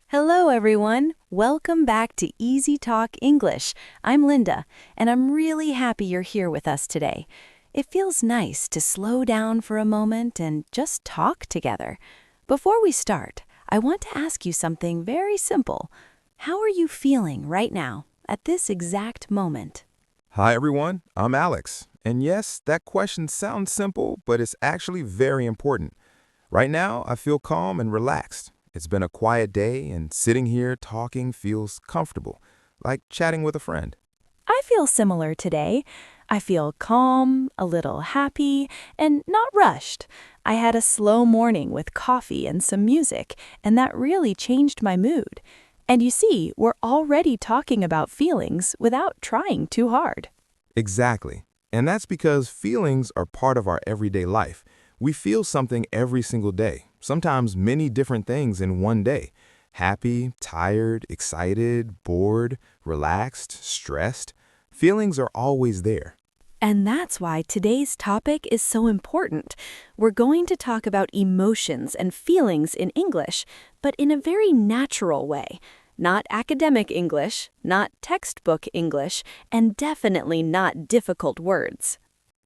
Hello, everyone. Welcome back to EasyTalk English. I'm Linda, and I'm really happy you're here with us today. It feels nice to slow down for a moment and just talk together. Before we start, I want to ask you something very simple. How are you feeling right now, at this exact moment? Hi everyone, I'm Alex. And yes, that question sounds simple, but it's actually very important. Right now, I feel calm and relaxed. It's been a quiet day, and sitting here talking feels comfortable, like chatting with a friend. I feel similar today. I feel calm, a little happy, and not rushed. I had a slow morning with coffee and some music, and that really changed my mood. And you see, we're already talking about feelings without trying too hard. Exactly. And that's because feelings are part of our everyday life. We feel something every single day, sometimes many different things in one day. Happy, tired, excited, bored, relaxed, stressed. Feelings are always there. And that's why today's topic is so important. We're going to talk about emotions and feelings in English, but in a very natural way. Not academic English, not textbook English, and definitely not difficult words.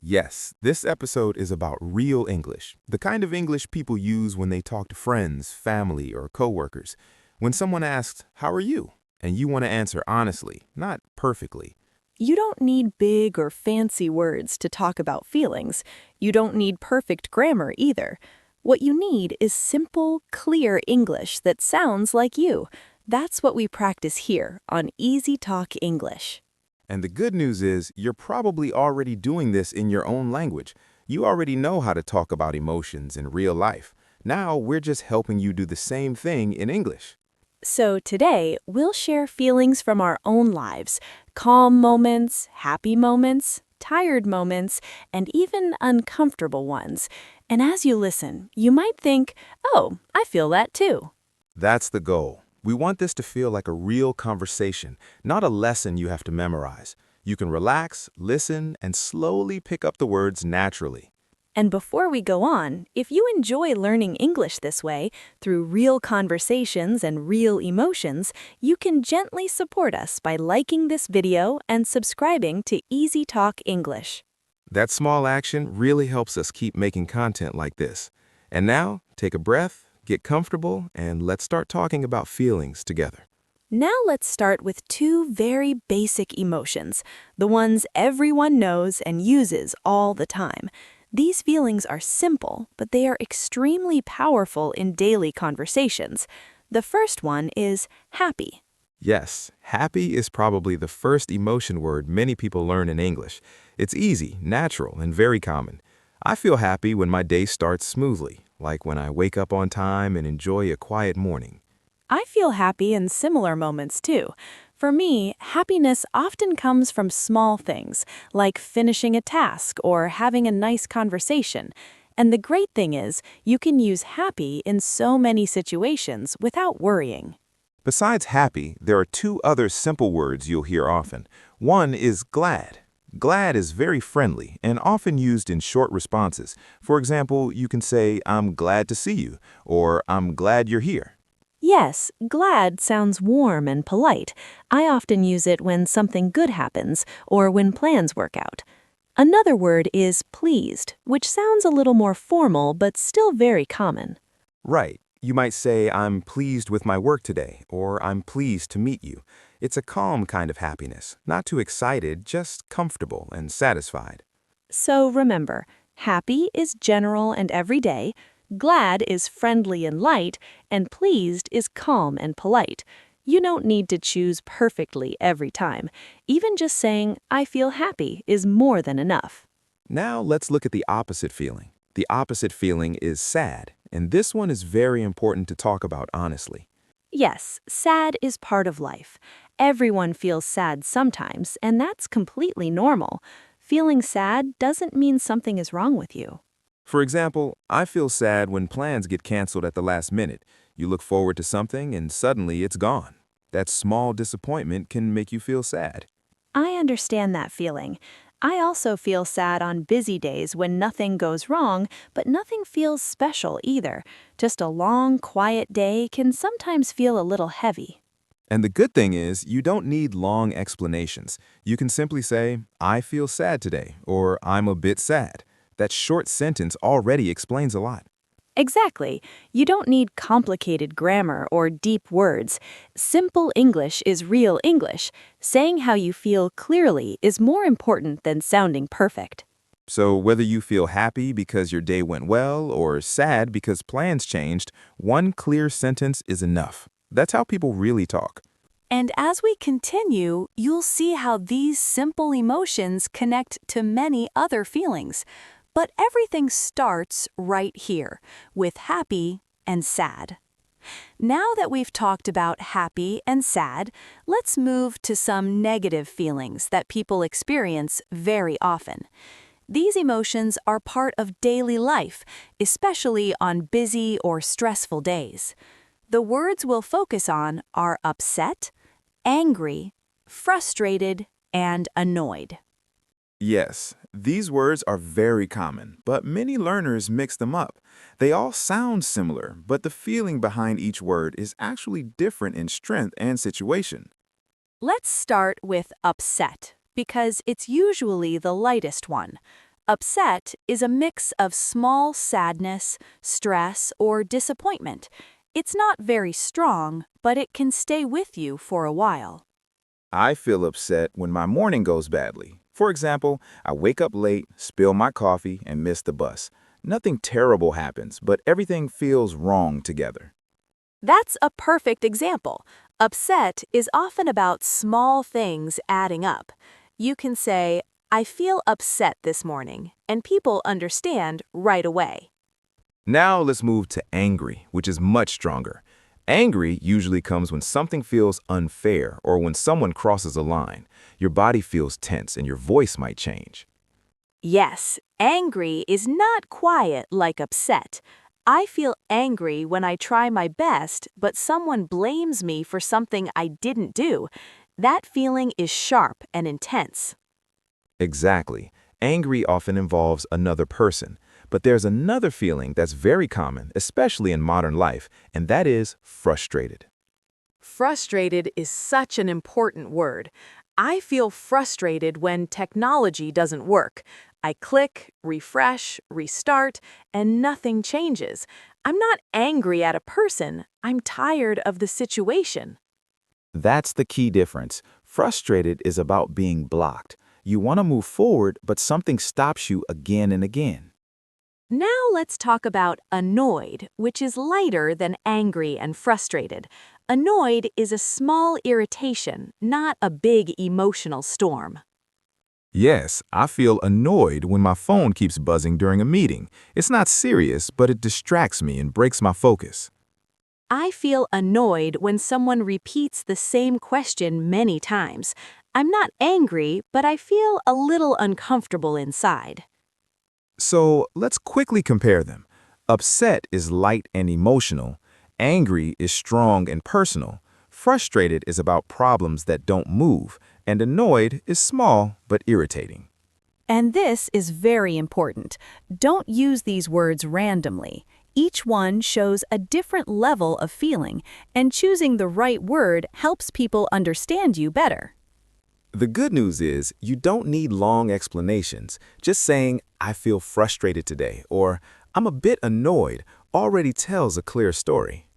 Yes, this episode is about real English, the kind of English people use when they talk to friends, family, or coworkers. When someone asks, "How are you?" and you want to answer honestly, not perfectly. You don't need big or fancy words to talk about feelings. You don't need perfect grammar either. What you need is simple, clear English that sounds like you. That's what we practice here on Easy Talk English. And the good news is you're probably already doing this in your own language. You already know how to talk about emotions in real life. Now we're just helping you do the same thing in English. So today, we'll share feelings from our own lives, calm moments, happy moments, tired moments, and even uncomfortable ones. And as you listen, you might think, oh, I feel that too. That's the goal. We want this to feel like a real conversation, not a lesson you have to memorize. You can relax, listen, and slowly pick up the words naturally. And before we go on, if you enjoy learning English this way, through real conversations and real emotions, you can gently support us by liking this video and subscribing to Easy Talk English. That small action really helps us keep making content like this. And now, take a breath, get comfortable, and let's start talking about feelings together. Now let's start with two very basic emotions, the ones everyone knows and uses all the time. These feelings are simple, but they are extremely powerful in daily conversations. The first one is happy. Yes, happy is probably the first emotion word many people learn in English. It's easy, natural, and very common. I feel happy when my day starts smoothly, like when I wake up on time and enjoy a quiet morning. I feel happy in similar moments too. For me, happiness often comes from small things, like finishing a task or having a nice conversation. And the great thing is, you can use happy in so many situations without worrying. Besides happy, there are two other simple words you'll hear often. One is glad. Glad is very friendly and often used in short responses. For example, you can say, "I'm glad to see you," or "I'm glad you're here." Yes, glad sounds warm and polite. I often use it when something good happens or when plans work out. Another word is pleased, which sounds a little more formal but still very common. Right. You might say, "I'm pleased with my work today," or "I'm pleased to meet you." It's a calm kind of happiness, not too excited, just comfortable and satisfied. So remember, happy is general and everyday, glad is friendly and light, and pleased is calm and polite. You don't need to choose perfectly every time. Even just saying, I feel happy is more than enough. Now let's look at the opposite feeling. The opposite feeling is sad, and this one is very important to talk about honestly. Yes, sad is part of life. Everyone feels sad sometimes, and that's completely normal. Feeling sad doesn't mean something is wrong with you. For example, I feel sad when plans get canceled at the last minute. You look forward to something and suddenly it's gone. That small disappointment can make you feel sad. I understand that feeling. I also feel sad on busy days when nothing goes wrong, but nothing feels special either. Just a long, quiet day can sometimes feel a little heavy. And the good thing is, you don't need long explanations. You can simply say, I feel sad today, or I'm a bit sad. That short sentence already explains a lot. Exactly. You don't need complicated grammar or deep words. Simple English is real English. Saying how you feel clearly is more important than sounding perfect. So whether you feel happy because your day went well or sad because plans changed, one clear sentence is enough. That's how people really talk. And as we continue, you'll see how these simple emotions connect to many other feelings. But everything starts right here, with happy and sad. Now that we've talked about happy and sad, let's move to some negative feelings that people experience very often. These emotions are part of daily life, especially on busy or stressful days. The words we'll focus on are upset, angry, frustrated, and annoyed. Yes, these words are very common, but many learners mix them up. They all sound similar, but the feeling behind each word is actually different in strength and situation. Let's start with upset, because it's usually the lightest one. Upset is a mix of small sadness, stress, or disappointment. It's not very strong, but it can stay with you for a while. I feel upset when my morning goes badly. For example, I wake up late, spill my coffee, and miss the bus. Nothing terrible happens, but everything feels wrong together. That's a perfect example. Upset is often about small things adding up. You can say, I feel upset this morning, and people understand right away. Now let's move to angry, which is much stronger. Angry usually comes when something feels unfair or when someone crosses a line. Your body feels tense and your voice might change. Yes, angry is not quiet like upset. I feel angry when I try my best, but someone blames me for something I didn't do. That feeling is sharp and intense. Exactly. Angry often involves another person. But there's another feeling that's very common, especially in modern life, and that is frustrated. Frustrated is such an important word. I feel frustrated when technology doesn't work. I click, refresh, restart, and nothing changes. I'm not angry at a person. I'm tired of the situation. That's the key difference. Frustrated is about being blocked. You want to move forward, but something stops you again and again. Now let's talk about annoyed, which is lighter than angry and frustrated. Annoyed is a small irritation, not a big emotional storm. Yes, I feel annoyed when my phone keeps buzzing during a meeting. It's not serious, but it distracts me and breaks my focus. I feel annoyed when someone repeats the same question many times. I'm not angry, but I feel a little uncomfortable inside. So let's quickly compare them. Upset is light and emotional. Angry is strong and personal. Frustrated is about problems that don't move. And annoyed is small but irritating. And this is very important. Don't use these words randomly. Each one shows a different level of feeling, and choosing the right word helps people understand you better. The good news is you don't need long explanations. Just saying, I feel frustrated today, or I'm a bit annoyed, already tells a clear story.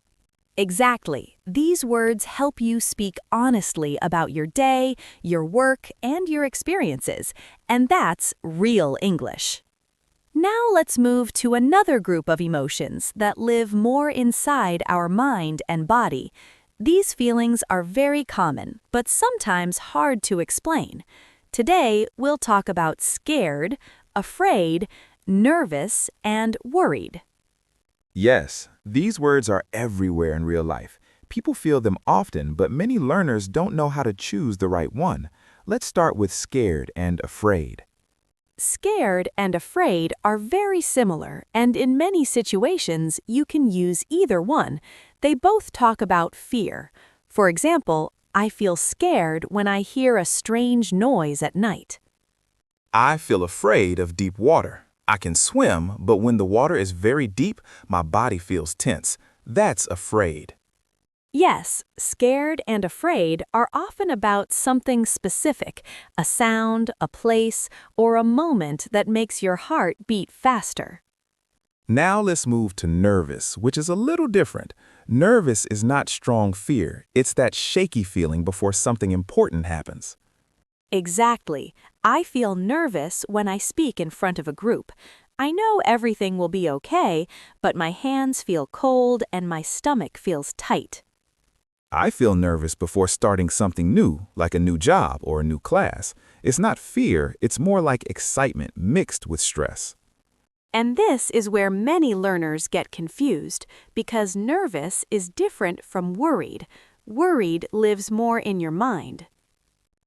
Exactly. These words help you speak honestly about your day, your work, and your experiences. And that's real English. Now let's move to another group of emotions that live more inside our mind and body. These feelings are very common, but sometimes hard to explain. Today, we'll talk about scared, afraid, nervous, and worried. Yes, these words are everywhere in real life. People feel them often, but many learners don't know how to choose the right one. Let's start with scared and afraid. Scared and afraid are very similar, and in many situations, you can use either one. They both talk about fear. For example, I feel scared when I hear a strange noise at night. I feel afraid of deep water. I can swim, but when the water is very deep, my body feels tense. That's afraid. Yes, scared and afraid are often about something specific, a sound, a place, or a moment that makes your heart beat faster. Now let's move to nervous, which is a little different. Nervous is not strong fear. It's that shaky feeling before something important happens. Exactly. I feel nervous when I speak in front of a group. I know everything will be okay, but my hands feel cold and my stomach feels tight. I feel nervous before starting something new, like a new job or a new class. It's not fear, it's more like excitement mixed with stress. And this is where many learners get confused, because nervous is different from worried. Worried lives more in your mind.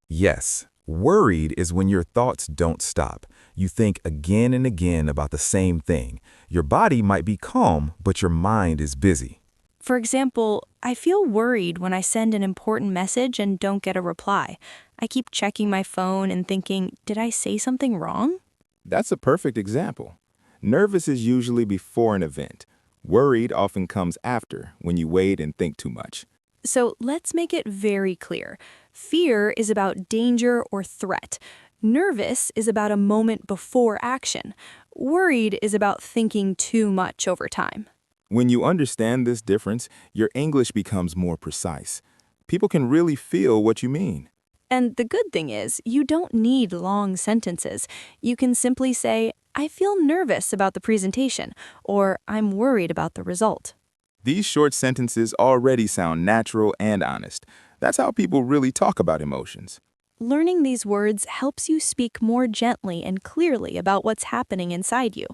Yes, worried is when your thoughts don't stop. You think again and again about the same thing. Your body might be calm, but your mind is busy. For example, I feel worried when I send an important message and don't get a reply. I keep checking my phone and thinking, did I say something wrong? That's a perfect example. Nervous is usually before an event. Worried often comes after, when you wait and think too much. So let's make it very clear. Fear is about danger or threat. Nervous is about a moment before action. Worried is about thinking too much over time. When you understand this difference, your English becomes more precise. People can really feel what you mean. And the good thing is, you don't need long sentences. You can simply say, I feel nervous about the presentation, or I'm worried about the result. These short sentences already sound natural and honest. That's how people really talk about emotions. Learning these words helps you speak more gently and clearly about what's happening inside you.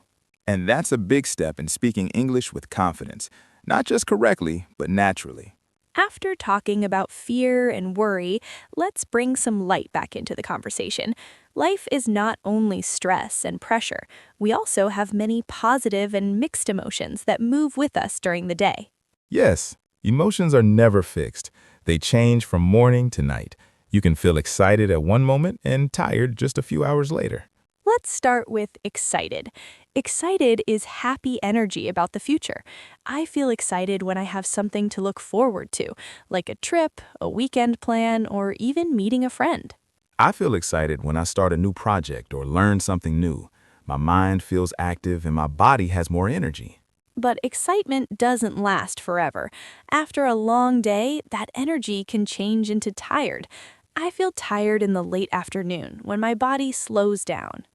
And that's a big step in speaking English with confidence, not just correctly, but naturally. After talking about fear and worry, let's bring some light back into the conversation. Life is not only stress and pressure. We also have many positive and mixed emotions that move with us during the day. Yes, emotions are never fixed. They change from morning to night. You can feel excited at one moment and tired just a few hours later. Let's start with excited. Excited is happy energy about the future. I feel excited when I have something to look forward to, like a trip, a weekend plan, or even meeting a friend. I feel excited when I start a new project or learn something new. My mind feels active and my body has more energy. But excitement doesn't last forever. After a long day, that energy can change into tired. I feel tired in the late afternoon when my body slows down.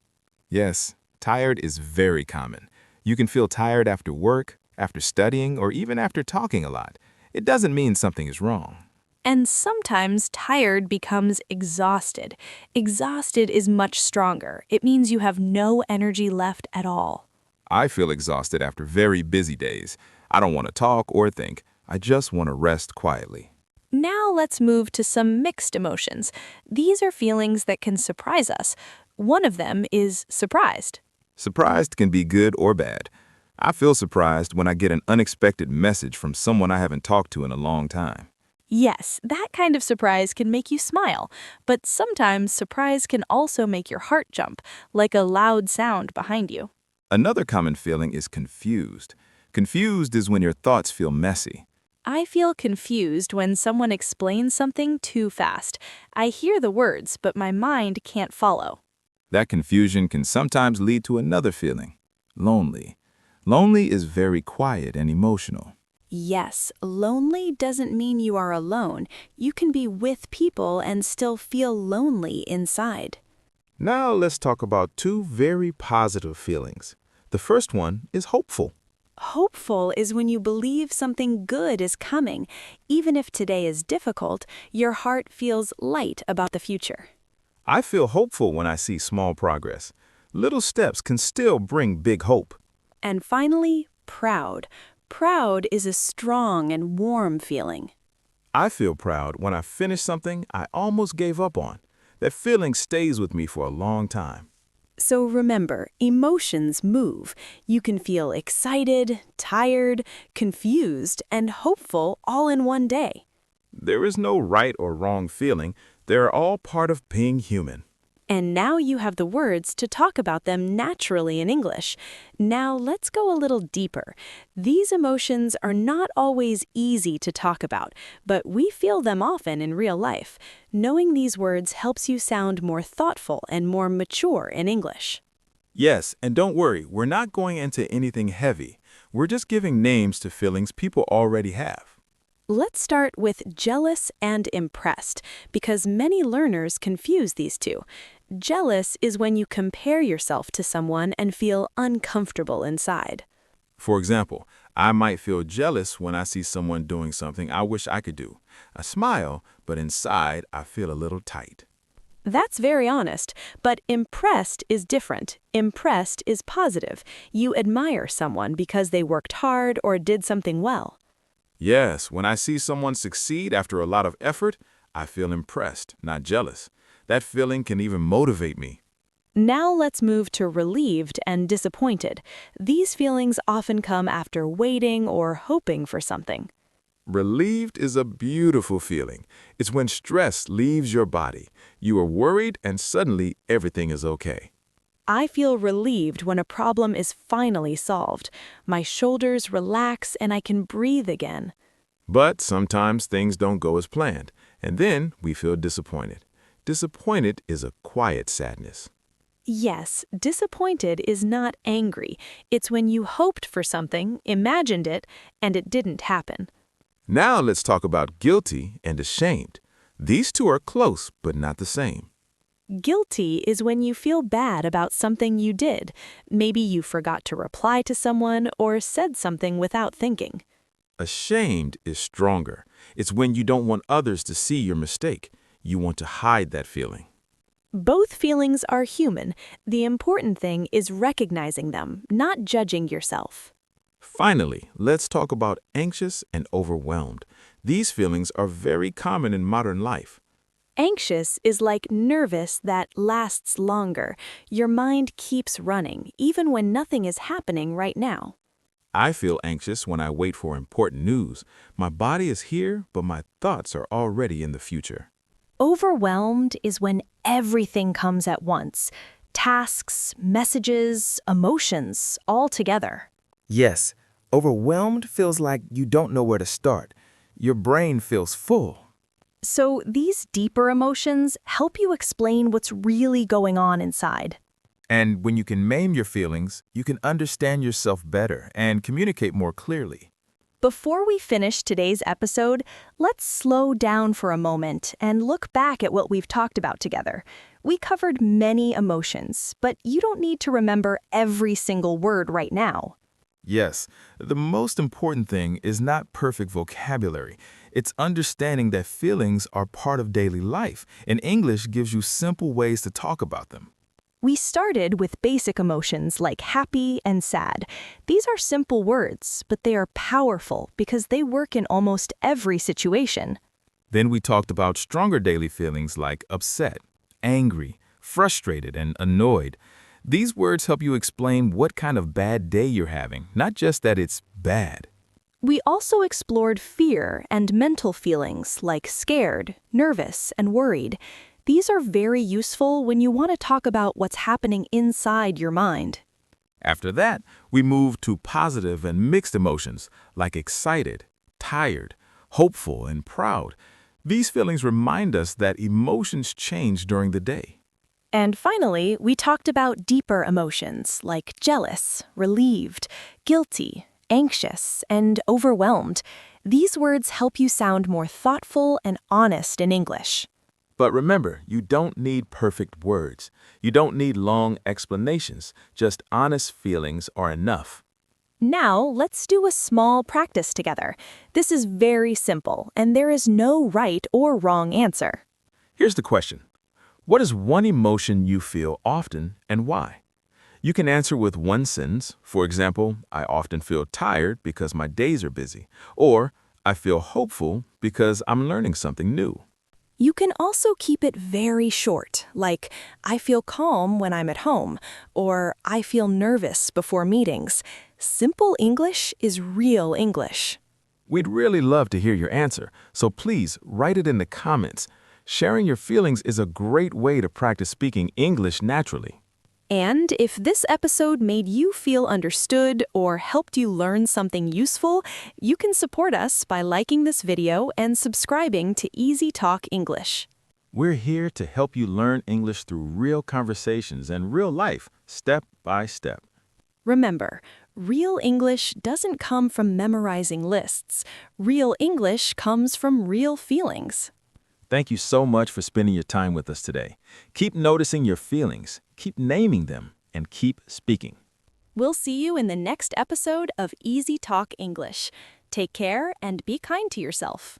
Yes, tired is very common. You can feel tired after work, after studying, or even after talking a lot. It doesn't mean something is wrong. And sometimes tired becomes exhausted. Exhausted is much stronger. It means you have no energy left at all. I feel exhausted after very busy days. I don't want to talk or think. I just want to rest quietly. Now let's move to some mixed emotions. These are feelings that can surprise us. One of them is surprised. Surprised can be good or bad. I feel surprised when I get an unexpected message from someone I haven't talked to in a long time. Yes, that kind of surprise can make you smile, but sometimes surprise can also make your heart jump, like a loud sound behind you. Another common feeling is confused. Confused is when your thoughts feel messy. I feel confused when someone explains something too fast. I hear the words, but my mind can't follow. That confusion can sometimes lead to another feeling, lonely. Lonely is very quiet and emotional. Yes, lonely doesn't mean you are alone. You can be with people and still feel lonely inside. Now let's talk about two very positive feelings. The first one is hopeful. Hopeful is when you believe something good is coming. Even if today is difficult, your heart feels light about the future. I feel hopeful when I see small progress. Little steps can still bring big hope. And finally, proud. Proud is a strong and warm feeling. I feel proud when I finish something I almost gave up on. That feeling stays with me for a long time. So remember, emotions move. You can feel excited, tired, confused, and hopeful all in one day. There is no right or wrong feeling. They're all part of being human. And now you have the words to talk about them naturally in English. Now let's go a little deeper. These emotions are not always easy to talk about, but we feel them often in real life. Knowing these words helps you sound more thoughtful and more mature in English. Yes, and don't worry, we're not going into anything heavy. We're just giving names to feelings people already have. Let's start with jealous and impressed, because many learners confuse these two. Jealous is when you compare yourself to someone and feel uncomfortable inside. For example, I might feel jealous when I see someone doing something I wish I could do. I smile, but inside I feel a little tight. That's very honest, but impressed is different. Impressed is positive. You admire someone because they worked hard or did something well. Yes, when I see someone succeed after a lot of effort, I feel impressed, not jealous. That feeling can even motivate me. Now let's move to relieved and disappointed. These feelings often come after waiting or hoping for something. Relieved is a beautiful feeling. It's when stress leaves your body. You are worried and suddenly everything is okay. I feel relieved when a problem is finally solved. My shoulders relax and I can breathe again. But sometimes things don't go as planned, and then we feel disappointed. Disappointed is a quiet sadness. Yes, disappointed is not angry. It's when you hoped for something, imagined it, and it didn't happen. Now let's talk about guilty and ashamed. These two are close, but not the same. Guilty is when you feel bad about something you did. Maybe you forgot to reply to someone or said something without thinking. Ashamed is stronger. It's when you don't want others to see your mistake. You want to hide that feeling. Both feelings are human. The important thing is recognizing them, not judging yourself. Finally, let's talk about anxious and overwhelmed. These feelings are very common in modern life. Anxious is like nervous that lasts longer. Your mind keeps running, even when nothing is happening right now. I feel anxious when I wait for important news. My body is here, but my thoughts are already in the future. Overwhelmed is when everything comes at once. Tasks, messages, emotions, all together. Yes, overwhelmed feels like you don't know where to start. Your brain feels full. So these deeper emotions help you explain what's really going on inside. And when you can name your feelings, you can understand yourself better and communicate more clearly. Before we finish today's episode, let's slow down for a moment and look back at what we've talked about together. We covered many emotions, but you don't need to remember every single word right now. Yes, the most important thing is not perfect vocabulary. It's understanding that feelings are part of daily life, and English gives you simple ways to talk about them. We started with basic emotions like happy and sad. These are simple words, but they are powerful because they work in almost every situation. Then we talked about stronger daily feelings like upset, angry, frustrated, and annoyed. These words help you explain what kind of bad day you're having, not just that it's bad. We also explored fear and mental feelings like scared, nervous, and worried. These are very useful when you want to talk about what's happening inside your mind. After that, we moved to positive and mixed emotions like excited, tired, hopeful, and proud. These feelings remind us that emotions change during the day. And finally, we talked about deeper emotions like jealous, relieved, guilty, anxious, and overwhelmed. These words help you sound more thoughtful and honest in English. But remember, you don't need perfect words. You don't need long explanations. Just honest feelings are enough. Now, let's do a small practice together. This is very simple, and there is no right or wrong answer. Here's the question. What is one emotion you feel often and why? You can answer with one sentence. For example, I often feel tired because my days are busy. Or, I feel hopeful because I'm learning something new. You can also keep it very short, like, I feel calm when I'm at home, or I feel nervous before meetings. Simple English is real English. We'd really love to hear your answer, so please write it in the comments. Sharing your feelings is a great way to practice speaking English naturally. And if this episode made you feel understood or helped you learn something useful, you can support us by liking this video and subscribing to EasyTalk English. We're here to help you learn English through real conversations and real life, step by step. Remember, real English doesn't come from memorizing lists. Real English comes from real feelings. Thank you so much for spending your time with us today. Keep noticing your feelings, keep naming them, and keep speaking. We'll see you in the next episode of Easy Talk English. Take care and be kind to yourself.